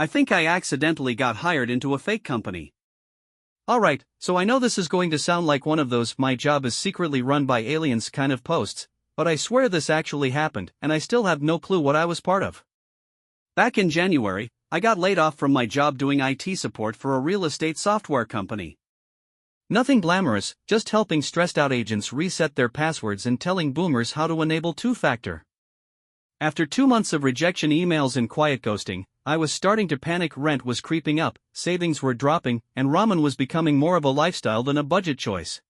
I think I accidentally got hired into a fake company. Alright, so I know this is going to sound like one of those "my job is secretly run by aliens" kind of posts, but I swear this actually happened and I still have no clue what I was part of. Back in January, I got laid off from my job doing IT support for a real estate software company. Nothing glamorous, just helping stressed out agents reset their passwords and telling boomers how to enable two-factor. After 2 months of rejection emails and quiet ghosting, I was starting to panic. Rent was creeping up, savings were dropping, and ramen was becoming more of a lifestyle than a budget choice.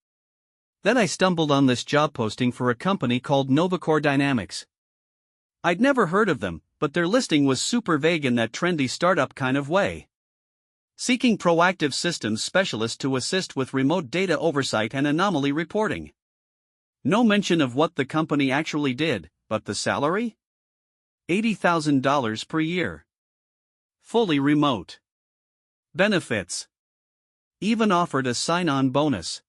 Then I stumbled on this job posting for a company called Novacore Dynamics. I'd never heard of them, but their listing was super vague in that trendy startup kind of way. Seeking proactive systems specialists to assist with remote data oversight and anomaly reporting. No mention of what the company actually did, but the salary? $80,000 per year. Fully remote. Benefits. Even offered a sign-on bonus.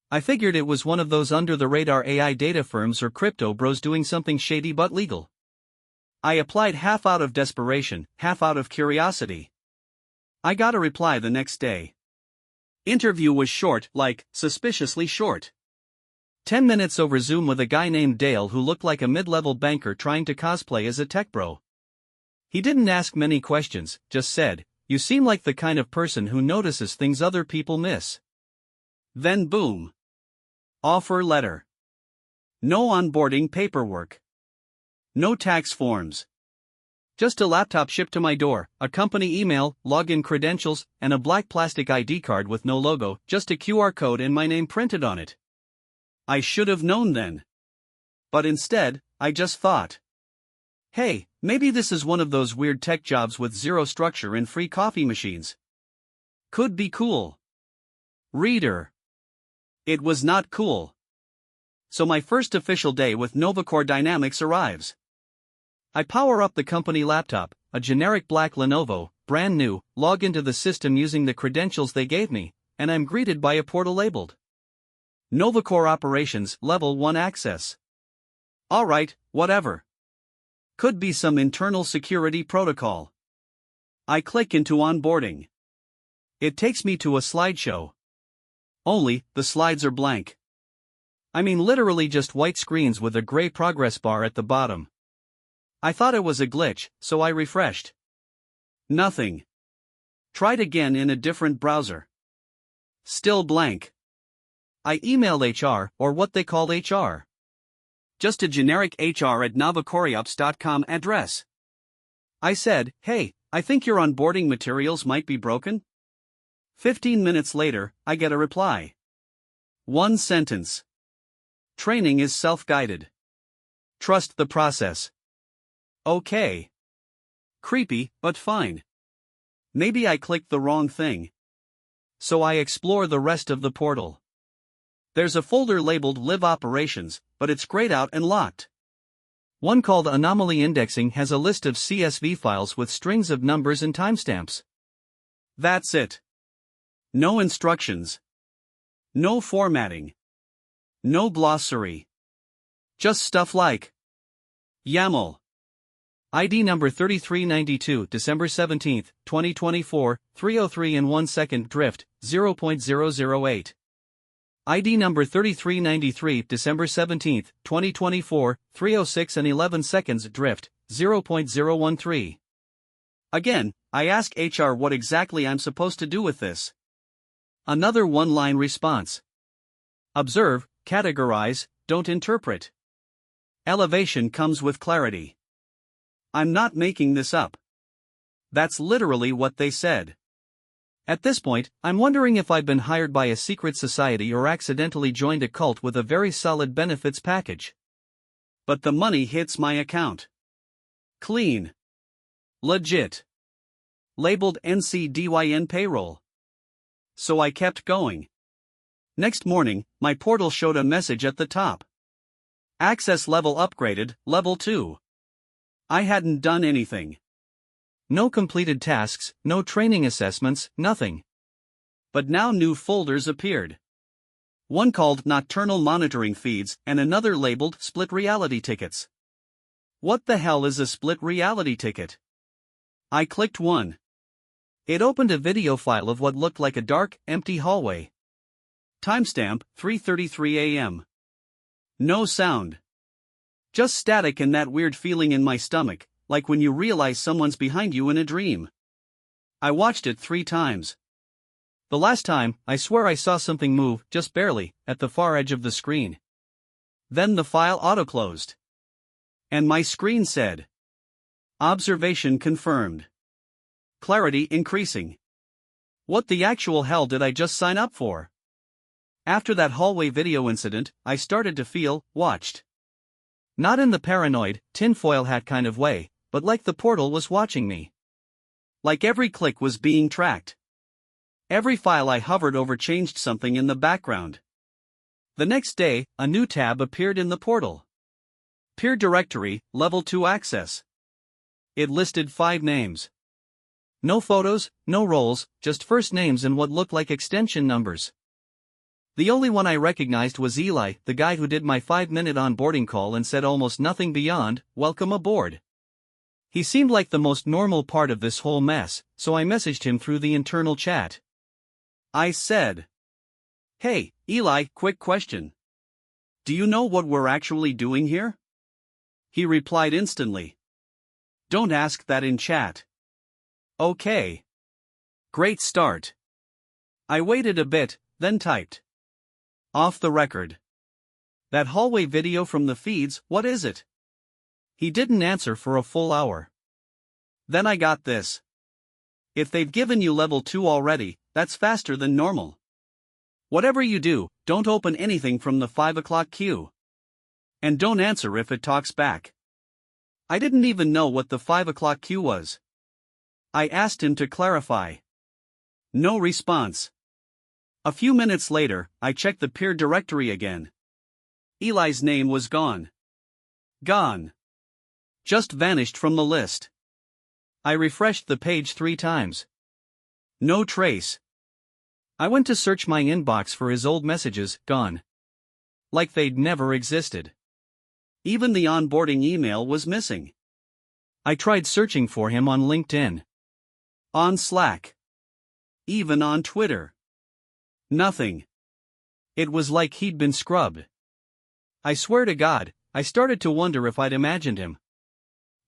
I figured it was one of those under-the-radar AI data firms or crypto bros doing something shady but legal. I applied half out of desperation, half out of curiosity. I got a reply the next day. Interview was short, like, suspiciously short. 10 minutes over Zoom with a guy named Dale who looked like a mid-level banker trying to cosplay as a tech bro. He didn't ask many questions, just said, "You seem like the kind of person who notices things other people miss." Then boom. Offer letter. No onboarding paperwork. No tax forms. Just a laptop shipped to my door, a company email, login credentials, and a black plastic ID card with no logo, just a QR code and my name printed on it. I should have known then. But instead, I just thought, hey, maybe this is one of those weird tech jobs with zero structure and free coffee machines. Could be cool. Reader. It was not cool. So my first official day with Novacore Dynamics arrives. I power up the company laptop, a generic black Lenovo, brand new, log into the system using the credentials they gave me, and I'm greeted by a portal labeled Novacore Operations Level 1 Access. Alright, whatever. Could be some internal security protocol. I click into onboarding. It takes me to a slideshow. Only, the slides are blank. I mean literally just white screens with a gray progress bar at the bottom. I thought it was a glitch, so I refreshed. Nothing. Tried again in a different browser. Still blank. I emailed HR, or what they call HR. Just a generic HR@novacoreops.com address. I said, "Hey, I think your onboarding materials might be broken." 15 minutes later, I get a reply. One sentence. Training is self-guided. Trust the process. Okay. Creepy, but fine. Maybe I clicked the wrong thing. So I explore the rest of the portal. There's a folder labeled Live Operations, but it's grayed out and locked. One called Anomaly Indexing has a list of CSV files with strings of numbers and timestamps. That's it. No instructions. No formatting. No glossary. Just stuff like YAML. ID number 3392, December 17, 2024, 3:03 and 1 second drift, 0.008. ID number 3393, December 17, 2024, 3:06 and 11 seconds drift, 0.013. Again, I ask HR what exactly I'm supposed to do with this. Another one-line response. Observe, categorize, don't interpret. Elevation comes with clarity. I'm not making this up. That's literally what they said. At this point, I'm wondering if I'd been hired by a secret society or accidentally joined a cult with a very solid benefits package. But the money hits my account. Clean. Legit. Labeled NCDYN payroll. So I kept going. Next morning, my portal showed a message at the top. Access level upgraded, level 2. I hadn't done anything. No completed tasks, no training assessments, nothing. But now new folders appeared. One called Nocturnal Monitoring Feeds and another labeled Split Reality Tickets. What the hell is a split reality ticket? I clicked one. It opened a video file of what looked like a dark, empty hallway. Timestamp, 3:33 a.m. No sound. Just static and that weird feeling in my stomach, like when you realize someone's behind you in a dream. I watched it 3 times. The last time, I swear I saw something move, just barely, at the far edge of the screen. Then the file auto-closed. And my screen said, "Observation confirmed. Clarity increasing." What the actual hell did I just sign up for? After that hallway video incident, I started to feel watched. Not in the paranoid, tinfoil hat kind of way, but like the portal was watching me. Like every click was being tracked. Every file I hovered over changed something in the background. The next day, a new tab appeared in the portal. Peer Directory, Level 2 Access. It listed 5 names. No photos, no roles, just first names and what looked like extension numbers. The only one I recognized was Eli, the guy who did my 5-minute onboarding call and said almost nothing beyond, "Welcome aboard." He seemed like the most normal part of this whole mess, so I messaged him through the internal chat. I said, "Hey, Eli, quick question. Do you know what we're actually doing here?" He replied instantly, "Don't ask that in chat." Okay. Great start. I waited a bit, then typed, "Off the record. That hallway video from the feeds, what is it?" He didn't answer for a full hour. Then I got this. "If they've given you level 2 already, that's faster than normal. Whatever you do, don't open anything from the 5 o'clock queue. And don't answer if it talks back." I didn't even know what the 5 o'clock queue was. I asked him to clarify. No response. A few minutes later, I checked the peer directory again. Eli's name was gone. Gone. Just vanished from the list. I refreshed the page 3 times. No trace. I went to search my inbox for his old messages, gone. Like they'd never existed. Even the onboarding email was missing. I tried searching for him on LinkedIn. On Slack. Even on Twitter. Nothing. It was like he'd been scrubbed. I swear to God, I started to wonder if I'd imagined him.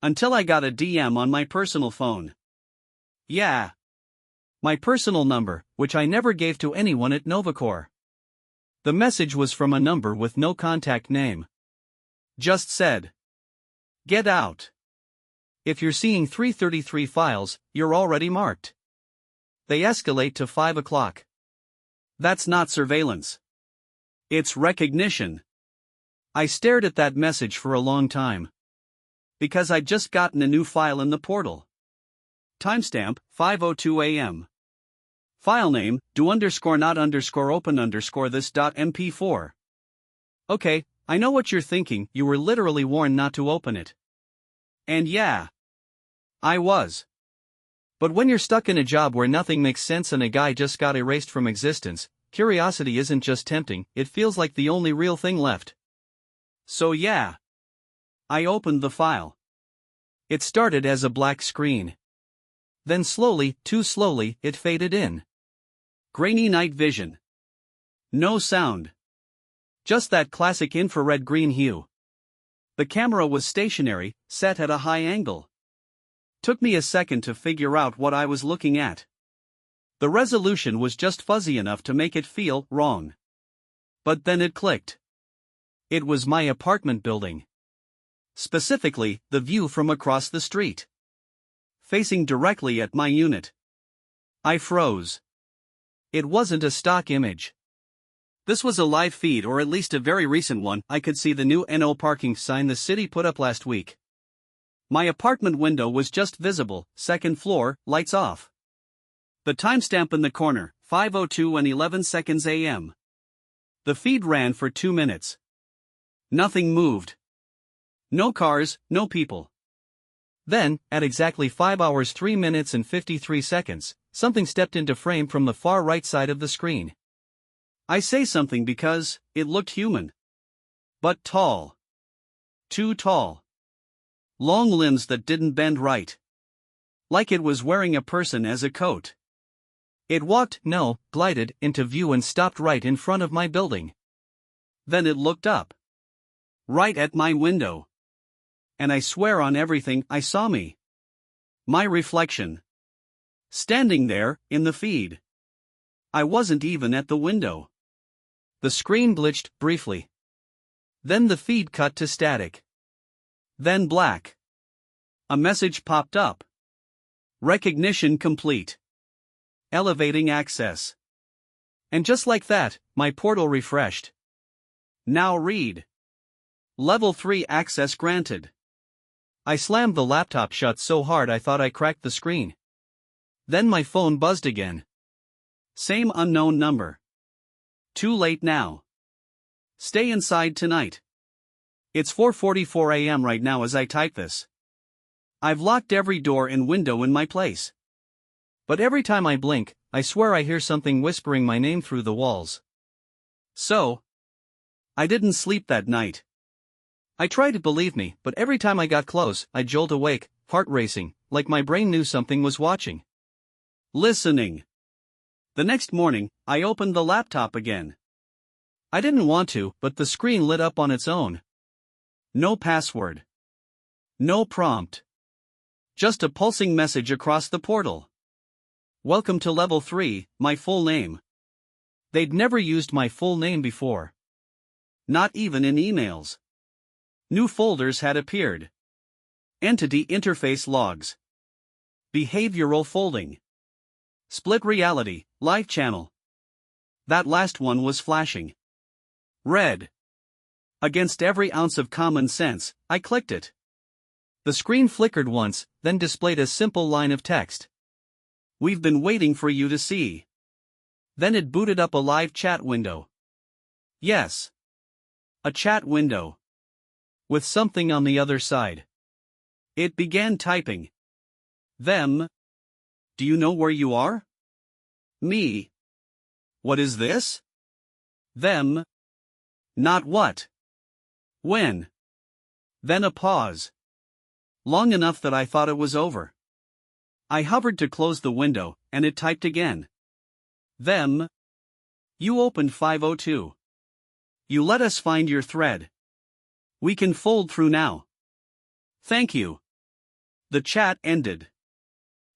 Until I got a DM on my personal phone. Yeah. My personal number, which I never gave to anyone at Novacor. The message was from a number with no contact name. Just said, "Get out. If you're seeing 333 files, you're already marked. They escalate to 5 o'clock. That's not surveillance. It's recognition." I stared at that message for a long time. Because I'd just gotten a new file in the portal. Timestamp, 5:02 a.m. File name, do_not_open_this.mp4. Okay, I know what you're thinking, you were literally warned not to open it. And yeah, I was. But when you're stuck in a job where nothing makes sense and a guy just got erased from existence, curiosity isn't just tempting, it feels like the only real thing left. So yeah. I opened the file. It started as a black screen. Then slowly, too slowly, it faded in. Grainy night vision. No sound. Just that classic infrared green hue. The camera was stationary, set at a high angle. Took me a second to figure out what I was looking at. The resolution was just fuzzy enough to make it feel wrong. But then it clicked. It was my apartment building. Specifically, the view from across the street. Facing directly at my unit. I froze. It wasn't a stock image. This was a live feed, or at least a very recent one. I could see the new "No parking" sign the city put up last week. My apartment window was just visible, second floor, lights off. The timestamp in the corner, 5:02 and 11 seconds a.m. The feed ran for 2 minutes. Nothing moved. No cars, no people. Then, at exactly 5 hours 3 minutes and 53 seconds, something stepped into frame from the far right side of the screen. I say something because it looked human. But tall. Too tall. Long limbs that didn't bend right. Like it was wearing a person as a coat. It glided into view and stopped right in front of my building. Then it looked up. Right at my window. And I swear on everything, I saw me. My reflection. Standing there, in the feed. I wasn't even at the window. The screen glitched briefly. Then the feed cut to static. Then black. A message popped up. Recognition complete. Elevating access. And just like that, my portal refreshed. Now read. Level 3 access granted. I slammed the laptop shut so hard I thought I cracked the screen. Then my phone buzzed again. Same unknown number. Too late now. Stay inside tonight. It's 4:44 a.m. right now as I type this. I've locked every door and window in my place. But every time I blink, I swear I hear something whispering my name through the walls. So, I didn't sleep that night. I tried to believe me, but every time I got close, I'd jolt awake, heart racing, like my brain knew something was watching. Listening. The next morning, I opened the laptop again. I didn't want to, but the screen lit up on its own. No password. No prompt. Just a pulsing message across the portal. Welcome to Level 3, my full name. They'd never used my full name before. Not even in emails. New folders had appeared. Entity interface logs. Behavioral folding. Split reality, live channel. That last one was flashing. Red. Against every ounce of common sense, I clicked it. The screen flickered once, then displayed a simple line of text. We've been waiting for you to see. Then it booted up a live chat window. Yes. A chat window. With something on the other side. It began typing. Them. Do you know where you are? Me. What is this? Them. Not what. When. Then a pause. Long enough that I thought it was over. I hovered to close the window, and it typed again. Them. You opened 502. You let us find your thread. We can fold through now. Thank you. The chat ended.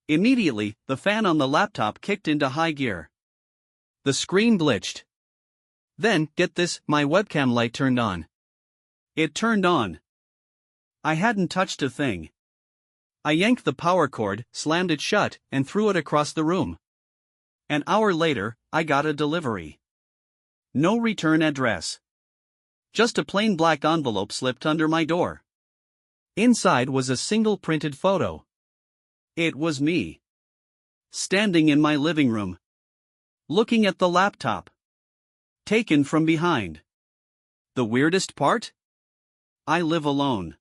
Immediately, the fan on the laptop kicked into high gear. The screen glitched. Then, get this, my webcam light turned on. It turned on. I hadn't touched a thing. I yanked the power cord, slammed it shut, and threw it across the room. An hour later, I got a delivery. No return address. Just a plain black envelope slipped under my door. Inside was a single printed photo. It was me. Standing in my living room. Looking at the laptop. Taken from behind. The weirdest part? I live alone.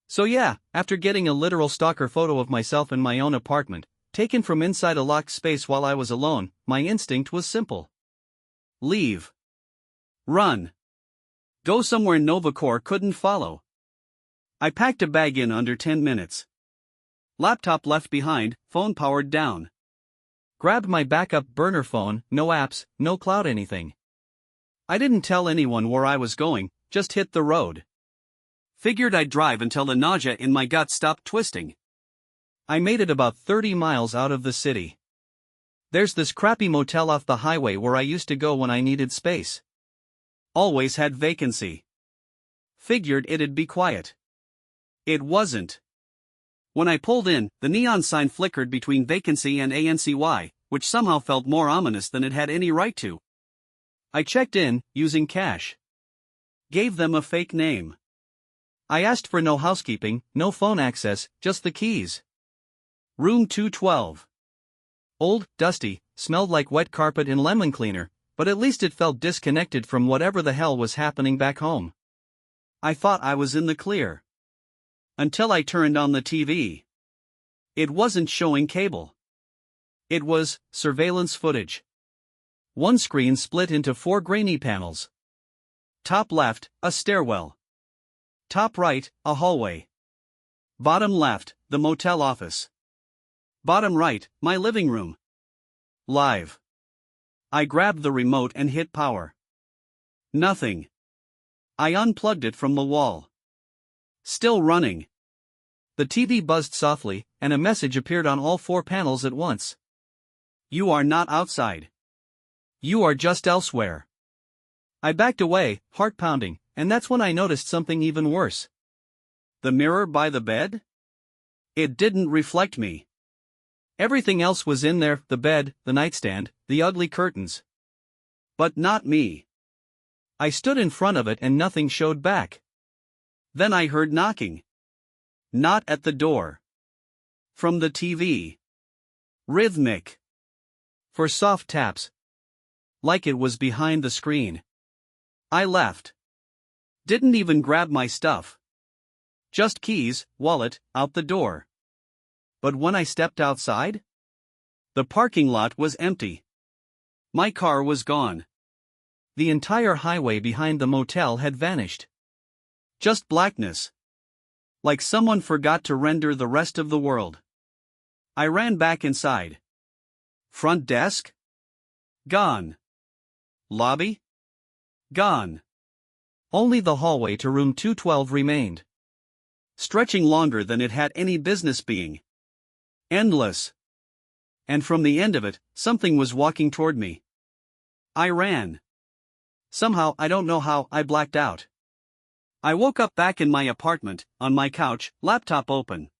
So yeah, after getting a literal stalker photo of myself in my own apartment, taken from inside a locked space while I was alone, my instinct was simple. Leave. Run. Go somewhere Novacore couldn't follow. I packed a bag in under 10 minutes. Laptop left behind, phone powered down. Grabbed my backup burner phone, no apps, no cloud anything. I didn't tell anyone where I was going, just hit the road. Figured I'd drive until the nausea in my gut stopped twisting. I made it about 30 miles out of the city. There's this crappy motel off the highway where I used to go when I needed space. Always had vacancy. Figured it'd be quiet. It wasn't. When I pulled in, the neon sign flickered between vacancy and ANCY, which somehow felt more ominous than it had any right to. I checked in, using cash. Gave them a fake name. I asked for no housekeeping, no phone access, just the keys. Room 212. Old, dusty, smelled like wet carpet and lemon cleaner, but at least it felt disconnected from whatever the hell was happening back home. I thought I was in the clear. Until I turned on the TV. It wasn't showing cable. It was surveillance footage. One screen split into 4 grainy panels. Top left, a stairwell. Top right, a hallway. Bottom left, the motel office. Bottom right, my living room. Live. I grabbed the remote and hit power. Nothing. I unplugged it from the wall. Still running. The TV buzzed softly, and a message appeared on all 4 panels at once. You are not outside. You are just elsewhere. I backed away, heart pounding, and that's when I noticed something even worse. The mirror by the bed? It didn't reflect me. Everything else was in there, the bed, the nightstand, the ugly curtains. But not me. I stood in front of it and nothing showed back. Then I heard knocking. Not at the door. From the TV. Rhythmic. For soft taps. Like it was behind the screen. I left. Didn't even grab my stuff. Just keys, wallet, out the door. But when I stepped outside, the parking lot was empty. My car was gone. The entire highway behind the motel had vanished. Just blackness. Like someone forgot to render the rest of the world. I ran back inside. Front desk? Gone. Lobby? Gone. Only the hallway to room 212 remained. Stretching longer than it had any business being. Endless. And from the end of it, something was walking toward me. I ran. Somehow, I don't know how, I blacked out. I woke up back in my apartment, on my couch, laptop open.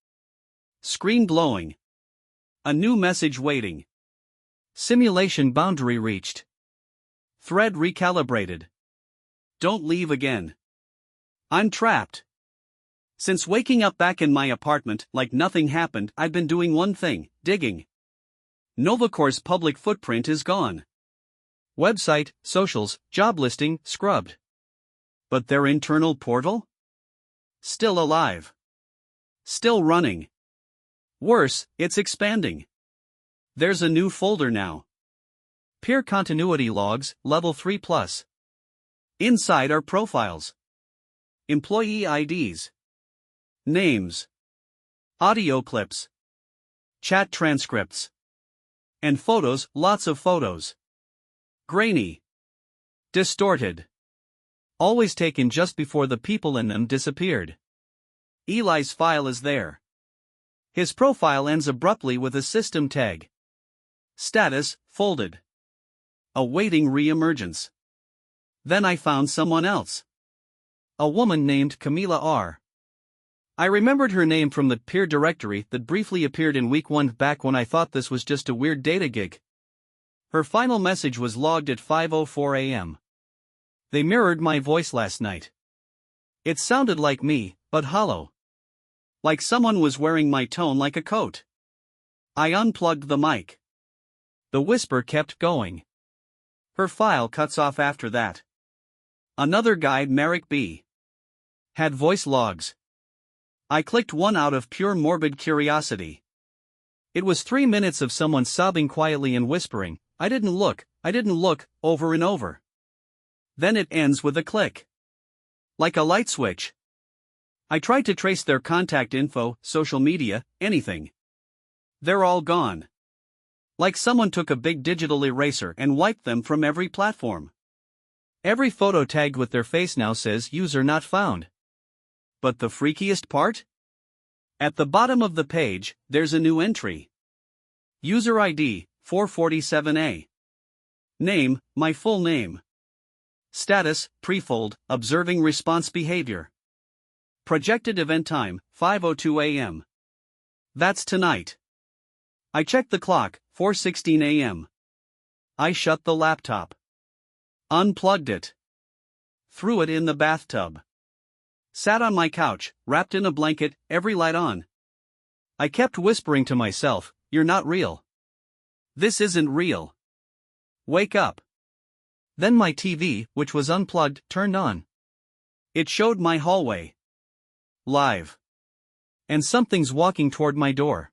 Screen glowing. A new message waiting. Simulation boundary reached. Thread recalibrated. Don't leave again. I'm trapped. Since waking up back in my apartment like nothing happened, I've been doing one thing, digging. Novacore's public footprint is gone. Website, socials, job listing, scrubbed. But their internal portal? Still alive. Still running. Worse, it's expanding. There's a new folder now. Peer continuity logs, level 3+. Inside are profiles. Employee IDs. Names. Audio clips. Chat transcripts. And photos, lots of photos. Grainy. Distorted. Always taken just before the people in them disappeared. Eli's file is there. His profile ends abruptly with a system tag. Status, folded. Awaiting re-emergence. Then I found someone else. A woman named Camila R. I remembered her name from the peer directory that briefly appeared in week 1 back when I thought this was just a weird data gig. Her final message was logged at 5:04 a.m. They mirrored my voice last night. It sounded like me, but hollow. Like someone was wearing my tone like a coat. I unplugged the mic. The whisper kept going. Her file cuts off after that. Another guy, Merrick B. had voice logs. I clicked one out of pure morbid curiosity. It was 3 minutes of someone sobbing quietly and whispering, I didn't look, over and over. Then it ends with a click. Like a light switch. I tried to trace their contact info, social media, anything. They're all gone. Like someone took a big digital eraser and wiped them from every platform. Every photo tagged with their face now says user not found. But the freakiest part? At the bottom of the page, there's a new entry. User ID, 447A. Name, my full name. Status, prefold, observing response behavior. Projected event time, 5:02 a.m. That's tonight. I checked the clock, 4:16 a.m. I shut the laptop. Unplugged it. Threw it in the bathtub. Sat on my couch, wrapped in a blanket, every light on. I kept whispering to myself, you're not real. This isn't real. Wake up. Then my TV, which was unplugged, turned on. It showed my hallway. Live. And something's walking toward my door.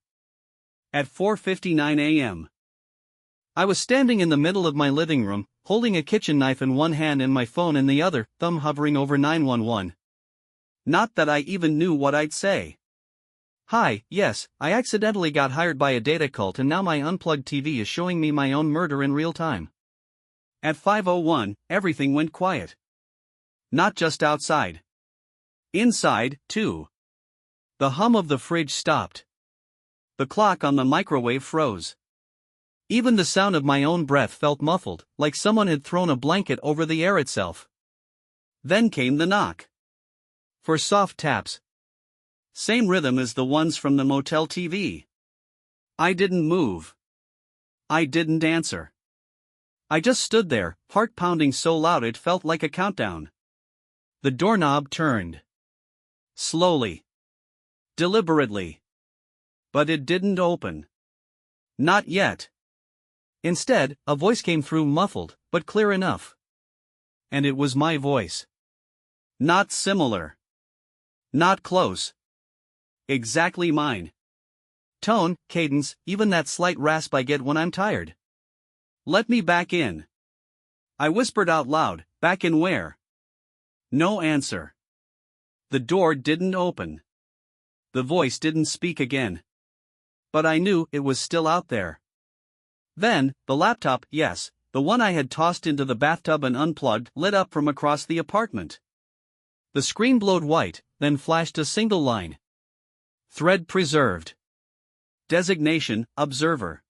At 4:59 a.m. I was standing in the middle of my living room, holding a kitchen knife in one hand and my phone in the other, thumb hovering over 911. Not that I even knew what I'd say. Hi, yes, I accidentally got hired by a data cult and now my unplugged TV is showing me my own murder in real time. At 5:01, everything went quiet. Not just outside. Inside, too. The hum of the fridge stopped. The clock on the microwave froze. Even the sound of my own breath felt muffled, like someone had thrown a blanket over the air itself. Then came the knock. For soft taps. Same rhythm as the ones from the motel TV. I didn't move. I didn't answer. I just stood there, heart pounding so loud it felt like a countdown. The doorknob turned. Slowly. Deliberately. But it didn't open. Not yet. Instead, a voice came through muffled, but clear enough. And it was my voice. Not similar. Not close. Exactly mine. Tone, cadence, even that slight rasp I get when I'm tired. Let me back in. I whispered out loud, back in where? No answer. The door didn't open. The voice didn't speak again. But I knew it was still out there. Then, the laptop, yes, the one I had tossed into the bathtub and unplugged, lit up from across the apartment. The screen glowed white, then flashed a single line. Thread preserved. Designation, observer.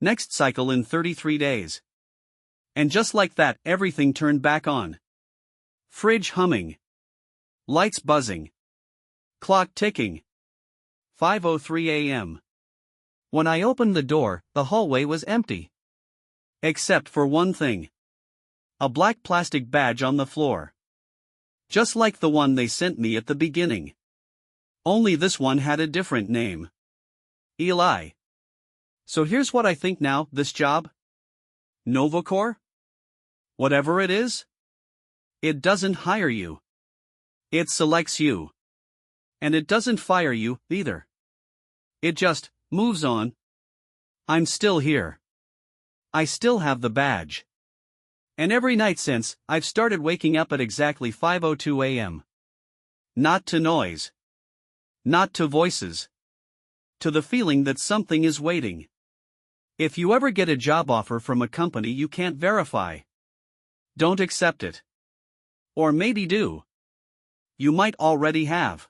Next cycle in 33 days. And just like that, everything turned back on. Fridge humming. Lights buzzing. Clock ticking. 5:03 a.m. When I opened the door, the hallway was empty. Except for one thing. A black plastic badge on the floor. Just like the one they sent me at the beginning. Only this one had a different name. Eli. So here's what I think now, this job? Novocore? Whatever it is? It doesn't hire you. It selects you. And it doesn't fire you, either. It just moves on. I'm still here. I still have the badge. And every night since, I've started waking up at exactly 5:02 a.m. Not to noise. Not to voices. To the feeling that something is waiting. If you ever get a job offer from a company you can't verify, don't accept it. Or maybe do. You might already have.